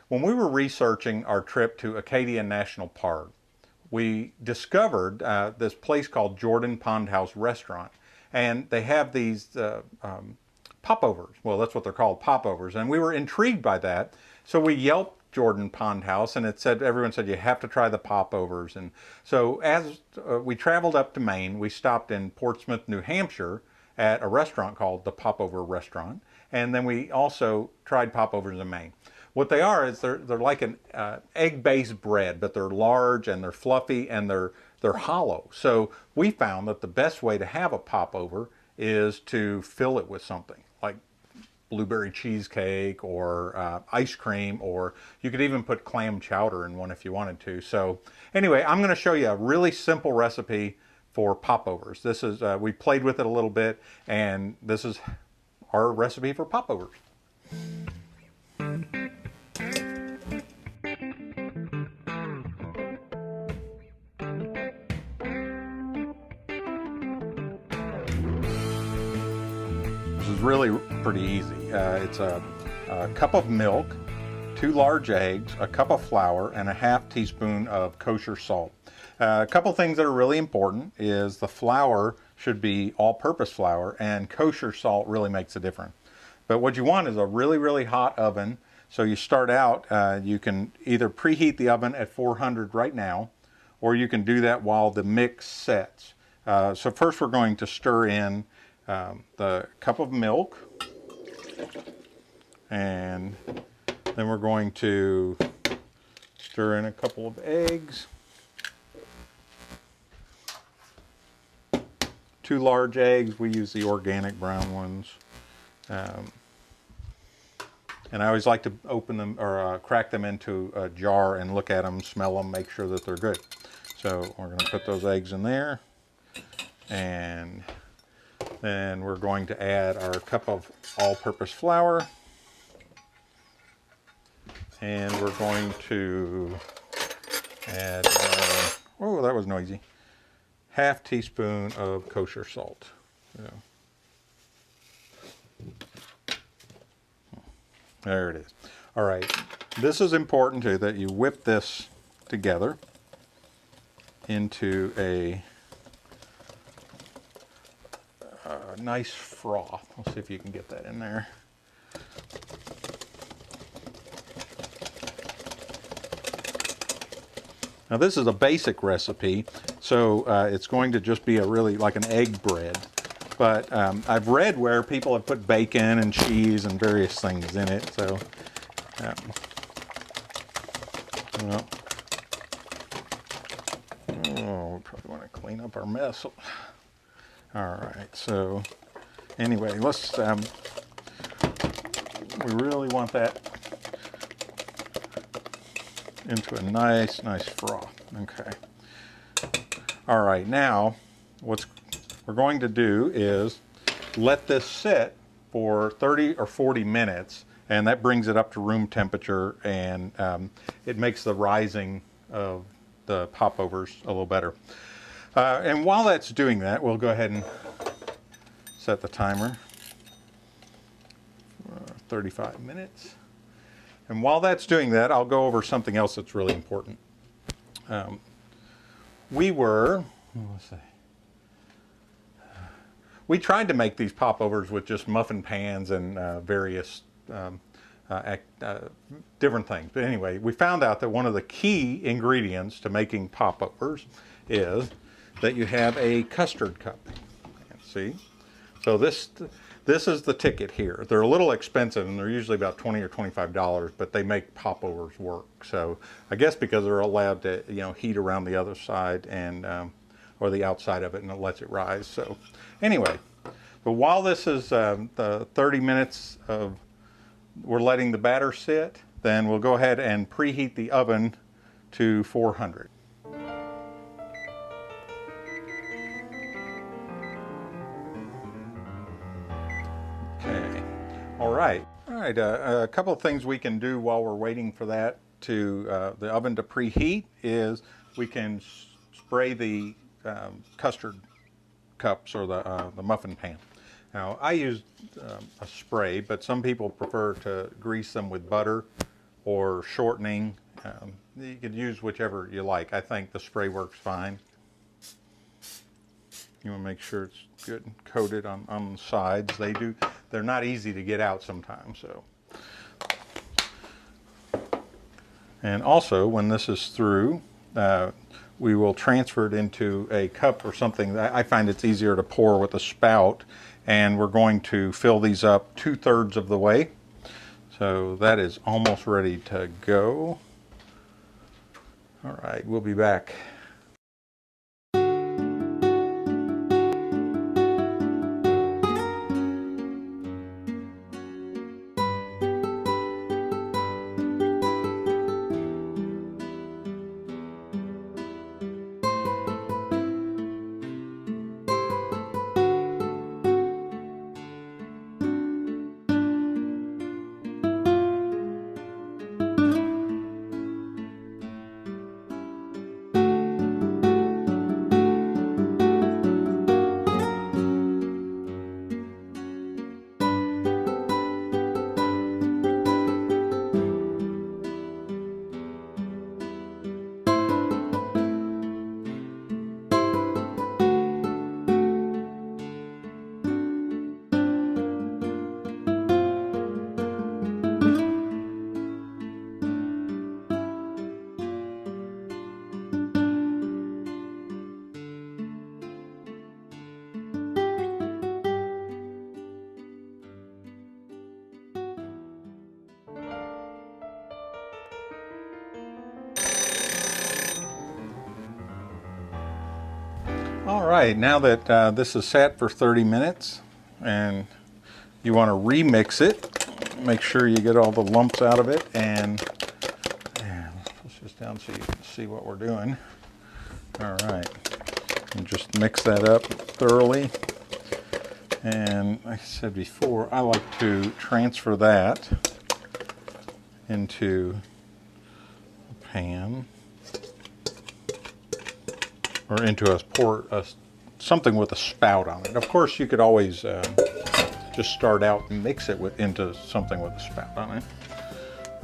When we were researching our trip to Acadia National Park, we discovered this place called Jordan Pond House Restaurant. And they have these popovers. Well, that's what they're called, popovers. And we were intrigued by that. So we Yelped Jordan Pond House, and it said, everyone said, you have to try the popovers. And so as we traveled up to Maine, we stopped in Portsmouth, New Hampshire at a restaurant called the Popover Restaurant. And then we also tried popovers in Maine. What they are is they're like an egg-based bread, but they're large and they're fluffy and they're hollow. So we found that the best way to have a popover is to fill it with something like blueberry cheesecake or ice cream, or you could even put clam chowder in one if you wanted to. So anyway, I'm going to show you a really simple recipe for popovers. This is, we played with it a little bit, and this is our recipe for popovers. This is really pretty easy. It's a cup of milk, 2 large eggs, a cup of flour, and a ½ teaspoon of kosher salt. A couple things that are really important is the flour should be all-purpose flour, and kosher salt really makes a difference. But what you want is a really, really hot oven. So you start out, you can either preheat the oven at 400 right now, or you can do that while the mix sets. So first we're going to stir in the cup of milk, and then we're going to stir in a couple of eggs, 2 large eggs. We use the organic brown ones. And I always like to open them or crack them into a jar and look at them, smell them, make sure that they're good. So we're going to put those eggs in there, and then we're going to add our cup of all-purpose flour, and we're going to add, oh, that was noisy, ½ teaspoon of kosher salt. Yeah. There it is. All right, this is important too, that you whip this together into a nice froth. Let's see if you can get that in there. Now this is a basic recipe, so it's going to just be a really like an egg bread. But I've read where people have put bacon and cheese and various things in it. So, well, oh, we probably want to clean up our mess. All right. So, anyway, let's. We really want that into a nice froth. Okay. All right. Now, what's we're going to do is let this sit for 30 or 40 minutes, and that brings it up to room temperature, and it makes the rising of the popovers a little better. And while that's doing that, we'll go ahead and set the timer for 35 minutes. And while that's doing that, I'll go over something else that's really important. We tried to make these popovers with just muffin pans and various different things. But anyway, we found out that one of the key ingredients to making popovers is that you have a custard cup. See? So this is the ticket here. They're a little expensive, and they're usually about $20 or $25, but they make popovers work. So I guess because they're allowed to, you know, heat around the other side and or the outside of it, and it lets it rise. So anyway, but while this is the 30 minutes of we're letting the batter sit, then we'll go ahead and preheat the oven to 400. Okay. All right. A couple of things we can do while we're waiting for that to the oven to preheat is we can spray the custard cups or the muffin pan. Now I use a spray, but some people prefer to grease them with butter or shortening. You could use whichever you like. I think the spray works fine. You want to make sure it's good and coated on the sides. They're not easy to get out sometimes. So, and also when this is through, we will transfer it into a cup or something. I find it's easier to pour with a spout, and we're going to fill these up 2/3 of the way. So that is almost ready to go. All right, we'll be back. All right, now that this is sat for 30 minutes and you want to remix it, make sure you get all the lumps out of it, and let's push this down so you can see what we're doing. All right, and just mix that up thoroughly. And like I said before, I like to transfer that into a pan, or into something with a spout on it. Of course, you could always just start out and mix it into something with a spout on it.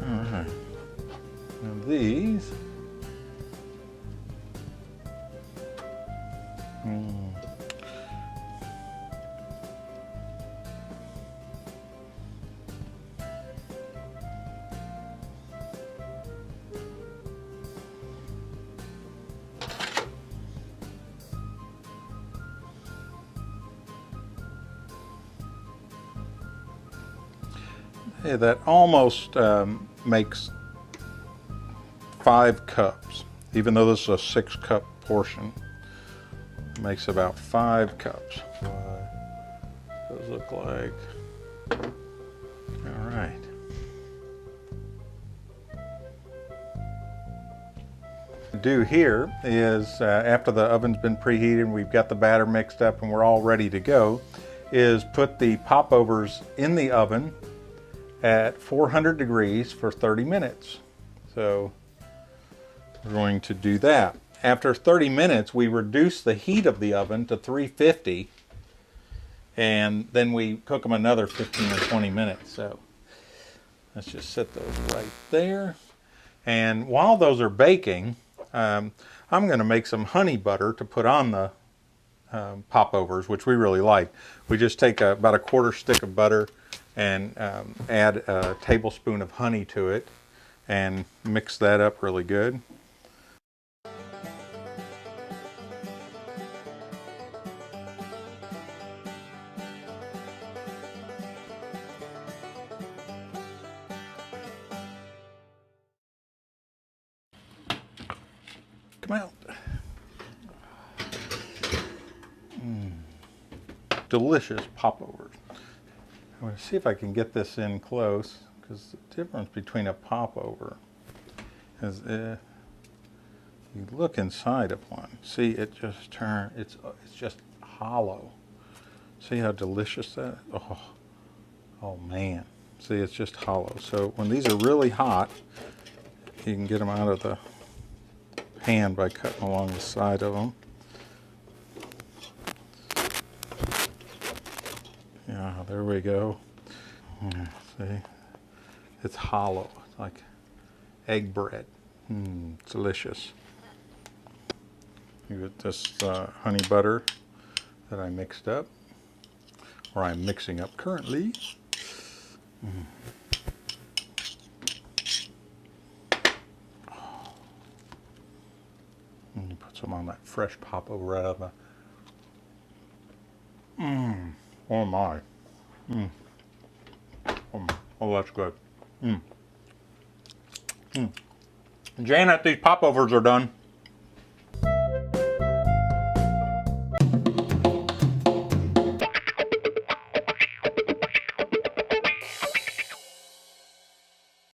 All right. Now these. Yeah, that almost makes 5 cups, even though this is a 6-cup portion. It makes about 5 cups. What does it look like? All right. Do here is after the oven's been preheated and we've got the batter mixed up and we're all ready to go, is put the popovers in the oven at 400 degrees for 30 minutes. So we're going to do that. After 30 minutes, we reduce the heat of the oven to 350, and then we cook them another 15 or 20 minutes. So let's just set those right there. And while those are baking, I'm going to make some honey butter to put on the popovers, which we really like. We just take about a 1/4 stick of butter and add a tablespoon of honey to it and mix that up really good. Come out. Delicious popovers. I'm going to see if I can get this in close, because the difference between a popover is you look inside of one. See, it just turns. It's just hollow. See how delicious that is? Oh man. See, it's just hollow. So when these are really hot, you can get them out of the pan by cutting along the side of them. Yeah, there we go. See, it's hollow. It's like egg bread. Delicious. You get this honey butter that I mixed up, or I'm mixing up currently. And you put some on that fresh popover out of the. Oh my. Oh, that's good. Janet, these popovers are done.